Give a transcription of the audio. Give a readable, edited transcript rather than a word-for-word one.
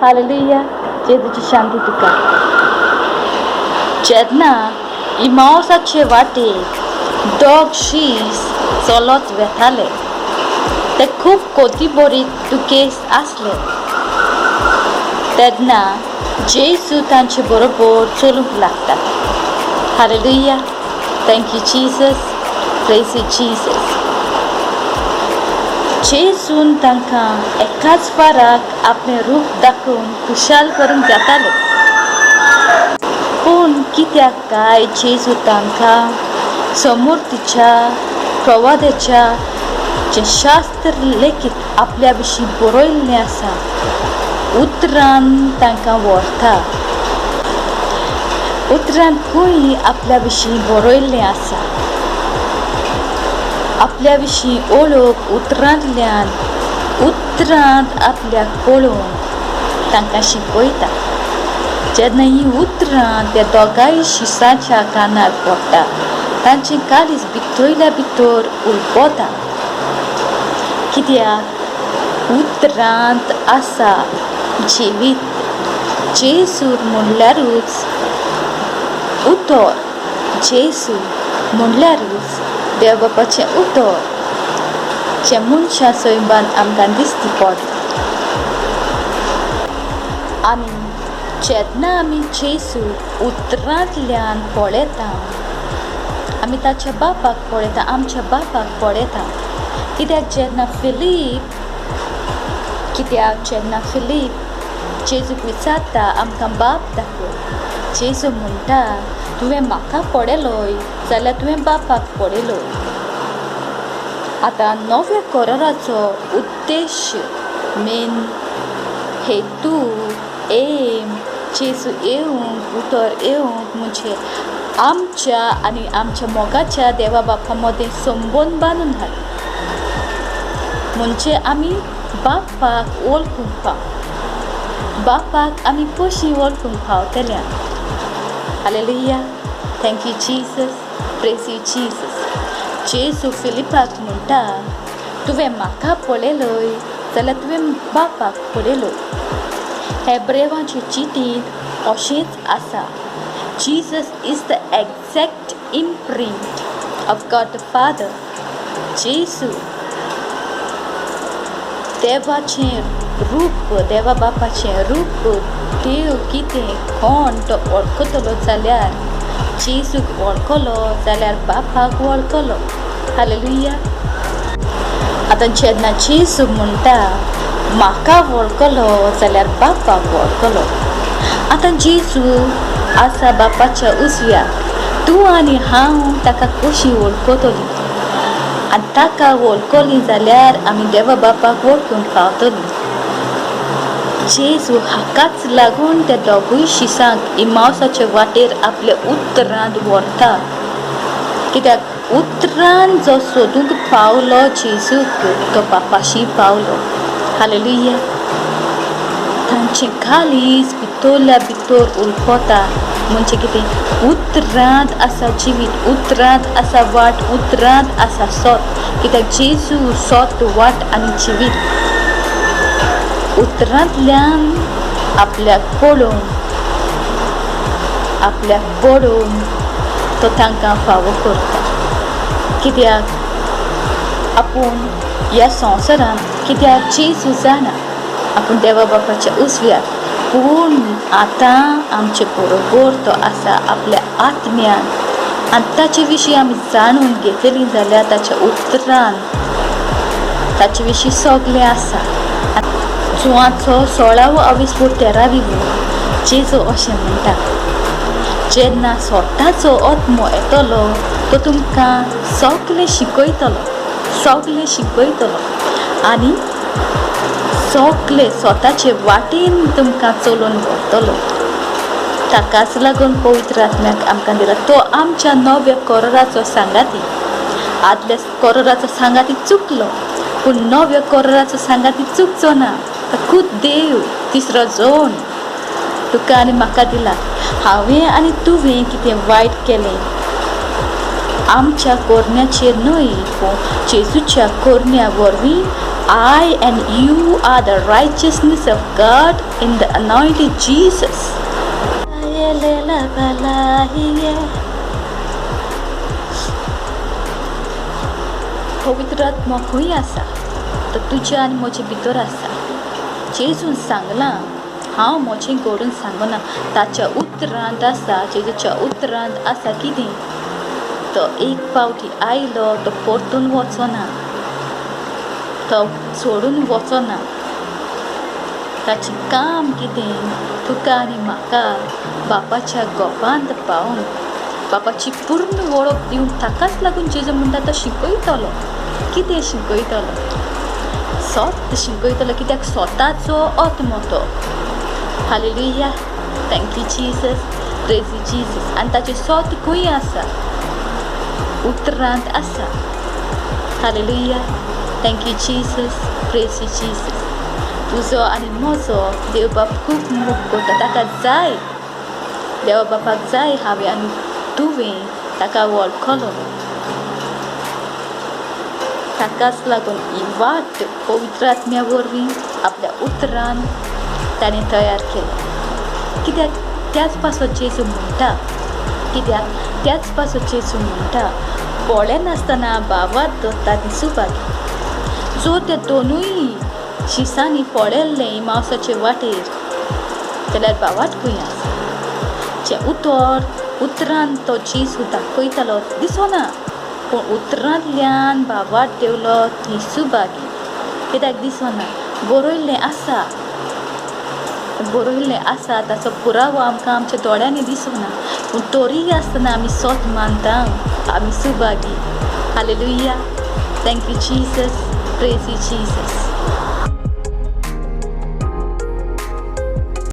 Hallelujah. जेजूची शांती तुका. जेन्ना इमावसाचे वाटेक दोग शीस चलत वेताले ते खूब कोतीबोरीत दुखेस आसले तेन्ना जेजू तांचे बरोबर चलूंक लागता. Hallelujah. Thank you Jesus. Praise you Jesus. जेजून तांकां एकाच वाराक आपलें रूप दाखोवन खुशाल करूंक जातालें. पूण कित्याक काय जेजू तांकां समोर तिच्या प्रवादाच्या जे शास्त्र लेखीत आपल्या विशीं बरयल्लें आसा उतरान तांकां व्हरता. उतरान खंय आपल्या विशीं बरयल्लें आसा आपल्या विशीं ओळख उतरांतल्यान उतरांत आपल्याक पळोवन तांकां शिकयता. जेन्ना ही उतरां त्या दोगांय शिसाच्या कानार पडटा तांचें काळीज भितरल्या भितर उलपता. कित्याक उतरांत आसा जिवीत. जेजू म्हणल्यारूच उतर. जेजू म्हणल्यारूच देव बापाचें उतर जें मनशा सैबान आमकां दिश्टी पडटा. आमी जेन्ना आमी जेजू उतरांतल्यान पळयता आमी ताच्या बापाक पळयता. आमच्या बापाक पळयता. कित्याक जेन्ना फिलीप जेजूक विचारता आमकां बाप दाखय. जेजू म्हणटा तुवें म्हाका पळयलोय जाल्यार तुवें बापाक पळयलोय. आतां नव्या कराराचो उद्देश मेन हेतू एम जेजू येवंक उतर येवंक म्हणजे आमच्या आनी आमच्या मोगाच्या देवा बापा मदें संबंद बांदून हाडप. म्हणजे आमी बापाक वळखूंक पाव. बापाक आमी कशीं वळखूंक पावतल्यां. Hallelujah. Thank you Jesus. Praise you Jesus. जेजू फिलिपाक म्हणटा तुवें म्हाका पळयलोय जाल्यार तुवें बापाक पळयलोय. हेब्रेवांचे चिठींत अशेंच आसा. Jesus is the exact imprint of God the Father. जेजू देवाचें रूप देवा बापाचें रूप देव कितें कोण तो वळखतलो जाल्यार जेजूक वळखलो जाल्यार बापाक वळखलो. हालेलुया. आतां जेन्ना जेजू म्हणटा म्हाका वळखलो जाल्यार बापाक वळखलो. आतां जेजू आसा बापाच्या उजव्याक. तूं आनी हांव ताका कशीं वळखतलीं आनी ताका वळखलीं जाल्यार आमी देवा बापाक वळखूंक पावतलीं. जेजू हाकाच लागून त्या दोगूय शिसांक इमावसाच्या वाटेर आपल्या उतरांत व्हरता. कित्याक उतरान जो सोदूंक पावलो जेजूक तो बापाशी पावलो. हालेलुया. तांचें काळीज भितरल्या भितर उलपता. म्हणजे कितें उतरांत आसा जिवीत. उतरांत आसा वाट. उतरांत आसा सोत. कित्याक जेजू सोत वाट आनी जिवीत. उतरांतल्यान आपल्याक पळोवन तो तांकां फावो करता. कित्याक आपूण ह्या संवसारांत कित्याक जेजू जाणा आपूण देवा बापाच्या उजव्याक. पूण आतां आमचे बरोबर तो आसा आपल्या आत्म्यान आनी ताचे विशीं आमी जाणून घेतलीं जाल्यार ताच्या उतरान ताचे विशीं सगलें आसा. जुवाचो 16वो अविस्फोट 13वी जेजू अशें म्हणटा जेन्ना स्वताचो आत्मो येतलो तो तुमकां सगलें शिकयतलो आनी सगलें स्वताचे वाटेन तुमकां चलोवन व्हरतलो. ताकाच लागून पवित्र आत्म्याक आमकां दिला. तो आमच्या नव्या कराराचो सांगाती. आदल्या कराराचो सांगाती चुकलो पूण नव्या कराराचो सांगाती चुकचो ना. खुद देव तिसरो जण तुका आनी म्हाका दिला. हांवें आनी तुवें कितें वायट केलें आमच्या कोरण्याचेर न्हय पूण जेजूच्या कोरण्या वरवीं I and you are the righteousness of God in the anointed Jesus. पवित्र आत्मा खंय आसा तो तुज्या आनी म्हजे भितर आसा. जेजून सांगलां हांव म्हजें घडोवन सांगना. ताच्या उतरांत आसा, जेजूच्या उतरांत आसा कितें तो एक फावटी आयलो तो परतून वचना, तो सोडून वचना. ताचें काम कितें तुका आनी म्हाका बापाच्या गोपांत पावून बापाची पूर्ण वळख दिवन ताकाच लागून जेजू म्हणटा तो शिकयतलो. कितें शिकयतलो? सत शिकयतलो, कित्याक स्वताचो आत्मो तो. Hallelujah, thank you Jesus, praise you Jesus. आनी ताचें सत खंय आसा? उतरांत आसा. Hallelujah, thank you Jesus, praise you Jesus. तुजो आनी म्हजो देव बाप खूब मोग करता. ताका जाय, देवा बापाक जाय हांवें आनी तुवें ताका वळखलो. ताकाच लागून ही वाट पवित्र आत्म्या वरवीं आपल्या उतरान ताणें तयार केली. कित्याक त्याच पासो जेजू म्हणटा, कित्याक त्याच पासो जेजू म्हणटा पोळेनासतना भावात धरता ती सुभागी. जो त्या दोनूय शिसांनी पळयल्लें मावसाचे वाटेर, जाल्यार भावाट खंय आसा? जे उतरान तो जेजू दाखयतालो दिसना, पूण उतरांतल्यान भावाट देवलो ती सुभागी. कित्याक दिसना? बरयल्लें आसा, ताचो पुरावो आमकां आमच्या दोळ्यांनी दिसना, पूण तरी आसतना आमी सत मानता, आमी Subhagi. Hallelujah, thank you Jesus, praise you Jesus.